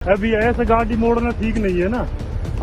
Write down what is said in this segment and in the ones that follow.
अभी ऐसे गाड़ी मोड़ना ठीक नहीं है ना।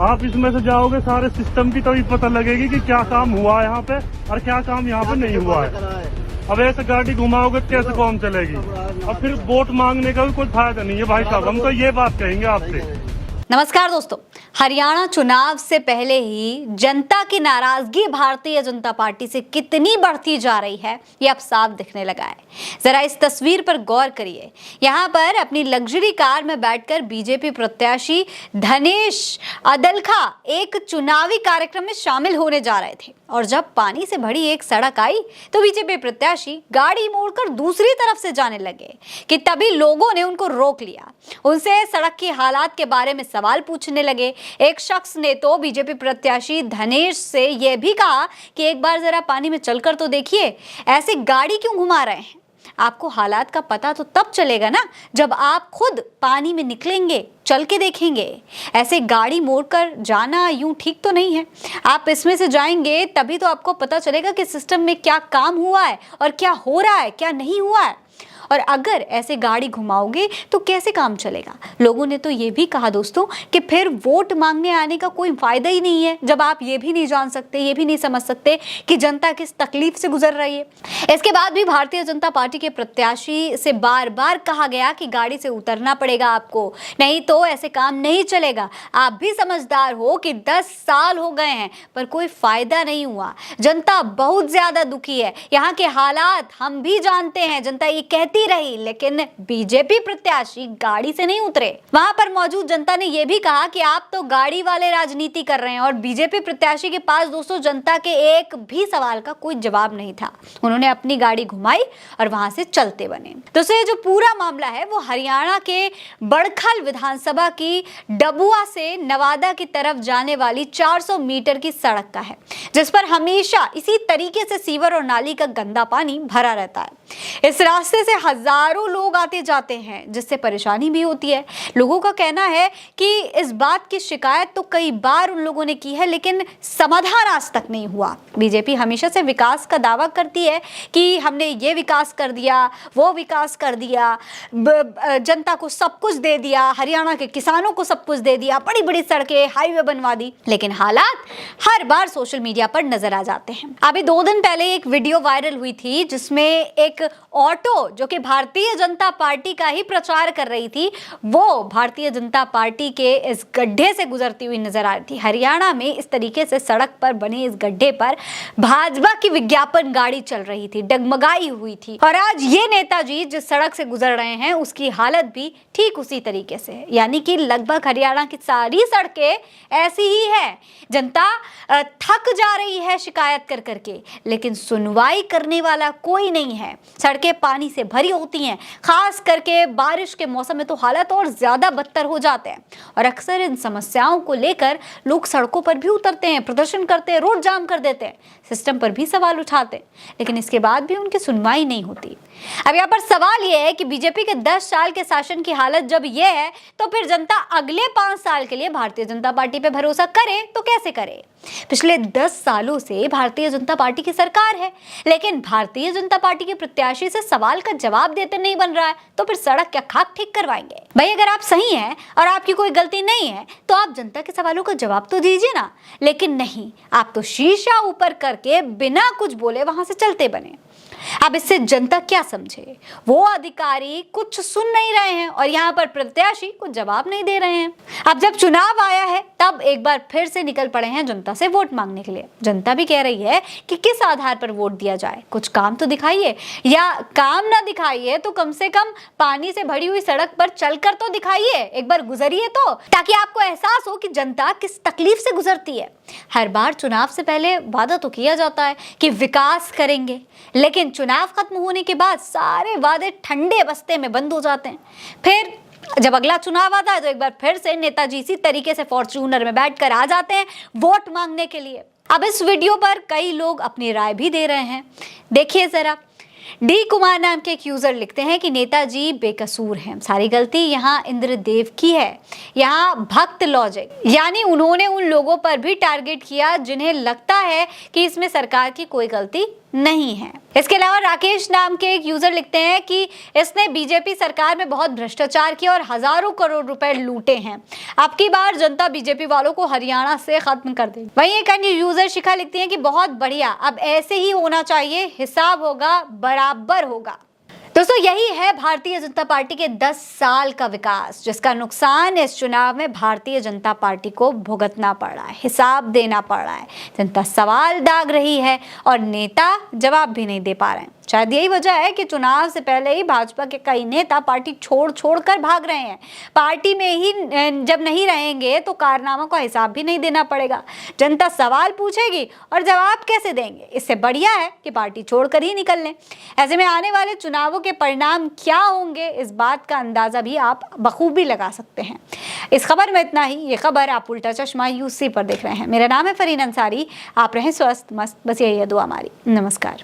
आप इसमें से जाओगे सारे सिस्टम की तभी पता लगेगी कि क्या काम हुआ है यहाँ पे और क्या काम यहाँ पे नहीं हुआ है। अब ऐसे गाड़ी घुमाओगे कैसे कौन चलेगी। अब फिर वोट मांगने का भी कोई फायदा नहीं है भाई साहब, हम तो ये बात कहेंगे आपसे। नमस्कार दोस्तों, हरियाणा चुनाव से पहले ही जनता की नाराजगी भारतीय जनता पार्टी से कितनी बढ़ती जा रही है ये अब साफ दिखने लगा है। जरा इस तस्वीर पर गौर करिए। यहाँ पर अपनी लग्जरी कार में बैठकर बीजेपी प्रत्याशी धनेश अदलखा एक चुनावी कार्यक्रम में शामिल होने जा रहे थे और जब पानी से भरी एक सड़क आई तो बीजेपी प्रत्याशी गाड़ी मोड़कर दूसरी तरफ से जाने लगे कि तभी लोगों ने उनको रोक लिया। उनसे सड़क की हालात के बारे में सवाल पूछने लगे। एक शख्स ने तो बीजेपी प्रत्याशी धनेश से यह भी कहा कि एक बार जरा पानी में चलकर तो देखिए, ऐसे गाड़ी क्यों घुमा रहे हैं। आपको हालात का पता तो तब चलेगा ना जब आप खुद पानी में निकलेंगे, चल के देखेंगे। ऐसे गाड़ी मोड़कर जाना यूं ठीक तो नहीं है। आप इसमें से जाएंगे तभी तो आपको पता चलेगा कि सिस्टम में क्या काम हुआ है और क्या हो रहा है, क्या नहीं हुआ है। और अगर ऐसे गाड़ी घुमाओगे तो कैसे काम चलेगा। लोगों ने तो ये भी कहा दोस्तों कि फिर वोट मांगने आने का कोई फायदा ही नहीं है जब आप ये भी नहीं जान सकते, ये भी नहीं समझ सकते कि जनता किस तकलीफ से गुजर रही है। इसके बाद भी भारतीय जनता पार्टी के प्रत्याशी से बार बार कहा गया कि गाड़ी से उतरना पड़ेगा आपको, नहीं तो ऐसे काम नहीं चलेगा। आप भी समझदार हो कि 10 साल हो गए हैं पर कोई फायदा नहीं हुआ। जनता बहुत ज्यादा दुखी है। यहाँ के हालात हम भी जानते हैं। जनता ये कहती रही लेकिन बीजेपी प्रत्याशी गाड़ी से नहीं उतरे। वहां पर मौजूद जनता ने यह भी कहा कि आप तो गाड़ी वाले राजनीति कर रहे हैं और बीजेपी प्रत्याशी के पास दोस्तों जनता के एक भी सवाल का कोई जवाब नहीं था। उन्होंने अपनी गाड़ी घुमाई और वहां से चलते बने। दोस्तों ये जो पूरा मामला है वो हरियाणा के बड़खल विधानसभा की डबुआ से नवादा की तरफ जाने वाली 400 मीटर की सड़क का है, जिस पर हमेशा इसी तरीके से सीवर और नाली का गंदा पानी भरा रहता है। इस रास्ते से हजारों लोग आते जाते हैं जिससे परेशानी भी होती है। लोगों का कहना है कि इस बात की शिकायत तो कई बार उन लोगों ने की है लेकिन समाधान आज तक नहीं हुआ। बीजेपी हमेशा से विकास का दावा करती है कि हमने ये विकास कर दिया, वो विकास कर दिया, जनता को सब कुछ दे दिया, हरियाणा के किसानों को सब कुछ दे दिया, बड़ी बड़ी सड़कें, हाईवे बनवा दी, लेकिन हालात हर बार सोशल मीडिया पर नजर आ जाते हैं। अभी 2 दिन पहले एक वीडियो वायरल हुई थी जिसमें एक ऑटो जो कि भारतीय जनता पार्टी का ही प्रचार कर रही थी, वो भारतीय जनता पार्टी के इस गड्ढे से गुजरती हुई नजर आ रही थी। हरियाणा में इस तरीके से सड़क पर बने इस गड्ढे पर भाजपा की विज्ञापन गाड़ी चल रही थी, डगमगाई हुई थी। और आज ये नेताजी जिस सड़क से गुजर रहे हैं उसकी हालत भी ठीक उसी तरीके से है। यानी कि लगभग हरियाणा की सारी सड़कें ऐसी ही है। जनता थक जा रही है शिकायत कर करके, लेकिन सुनवाई करने वाला कोई नहीं है। सड़कें पानी से भरी होती हैं, खास करके बारिश के मौसम में तो हालत और ज्यादा बदतर हो जाते हैं। और अक्सर इन समस्याओं को लेकर लोग सड़कों पर भी उतरते हैं, प्रदर्शन करते हैं, रोड जाम कर देते हैं, सिस्टम पर भी सवाल उठाते हैं, लेकिन इसके बाद भी उनकी सुनवाई नहीं होती। अब यहाँ पर सवाल यह है कि बीजेपी के 10 साल के शासन की हालत जब यह है तो फिर जनता अगले 5 साल के लिए भारतीय जनता पार्टी पे भरोसा करे तो कैसे करे। पिछले 10 सालों से भारतीय जनता पार्टी की सरकार है, लेकिन भारतीय जनता पार्टी के प्रत्याशी से सवाल का जवाब देते नहीं बन रहा है तो फिर सड़क क्या खाक ठीक करवाएंगे। भाई अगर आप सही हैं और आपकी कोई गलती नहीं है तो आप जनता के सवालों का जवाब तो दीजिए ना, लेकिन नहीं, आप तो शीशा ऊपर करके बिना कुछ बोले वहां से चलते बने। अब इससे जनता क्या समझे। वो अधिकारी कुछ सुन नहीं रहे हैं और यहाँ पर प्रत्याशी कुछ जवाब नहीं दे रहे हैं। अब जब चुनाव आया है तब एक बार फिर से निकल पड़े हैं जनता से वोट मांगने के लिए। जनता भी कह रही है कि किस आधार पर वोट दिया जाए, कुछ काम तो दिखाइए, या काम ना दिखाइए तो कम से कम पानी से भरी हुई सड़क पर चलकर तो दिखाइए, एक बार गुजरिए तो, ताकि आपको एहसास हो कि जनता किस तकलीफ से गुजरती है। हर बार चुनाव से पहले वादा तो किया जाता है कि विकास करेंगे, लेकिन चुनाव खत्म होने के बाद सारे वादे ठंडे बस्ते में बंद हो जाते हैं। फिर जब अगला चुनाव आता है तो एक बार फिर से नेताजी इसी तरीके से फॉर्च्यूनर में बैठकर आ जाते हैं वोट मांगने के लिए। अब इस वीडियो पर कई लोग अपनी राय भी दे रहे हैं। देखिए जरा, डी कुमार नाम के एक यूजर लिखते हैं कि नेताजी बेकसूर हैं, सारी गलती यहाँ इंद्रदेव की है। यहाँ भक्त लॉजिक, यानी उन्होंने उन लोगों पर भी टारगेट किया जिन्हें लगता है कि इसमें सरकार की कोई गलती नहीं है। इसके अलावा राकेश नाम के एक यूजर लिखते हैं कि इसने बीजेपी सरकार में बहुत भ्रष्टाचार किया और हजारों करोड़ रुपए लूटे हैं। अब की बार जनता बीजेपी वालों को हरियाणा से खत्म कर देगी। वहीं एक अन्य यूजर शिखा लिखती है कि बहुत बढ़िया, अब ऐसे ही होना चाहिए, हिसाब होगा, बराबर होगा। दोस्तों, यही है भारतीय जनता पार्टी के 10 साल का विकास, जिसका नुकसान इस चुनाव में भारतीय जनता पार्टी को भुगतना पड़ रहा है, हिसाब देना पड़ रहा है। जनता सवाल दाग रही है और नेता जवाब भी नहीं दे पा रहे हैं। शायद यही वजह है कि चुनाव से पहले ही भाजपा के कई नेता पार्टी छोड़ कर भाग रहे हैं। पार्टी में ही जब नहीं रहेंगे तो कारनामों का हिसाब भी नहीं देना पड़ेगा। जनता सवाल पूछेगी और जवाब कैसे देंगे? इससे बढ़िया है कि पार्टी छोड़कर ही निकल लें। ऐसे में आने वाले चुनावों के परिणाम क्या होंगे, इस बात का अंदाजा भी आप बखूबी लगा सकते हैं। इस खबर में इतना ही। ये खबर आप उल्टा चश्मा यूसी पर देख रहे हैं। मेरा नाम है फरीन अंसारी। आप रहें स्वस्थ मस्त, बस यही है दुआ हमारी। नमस्कार।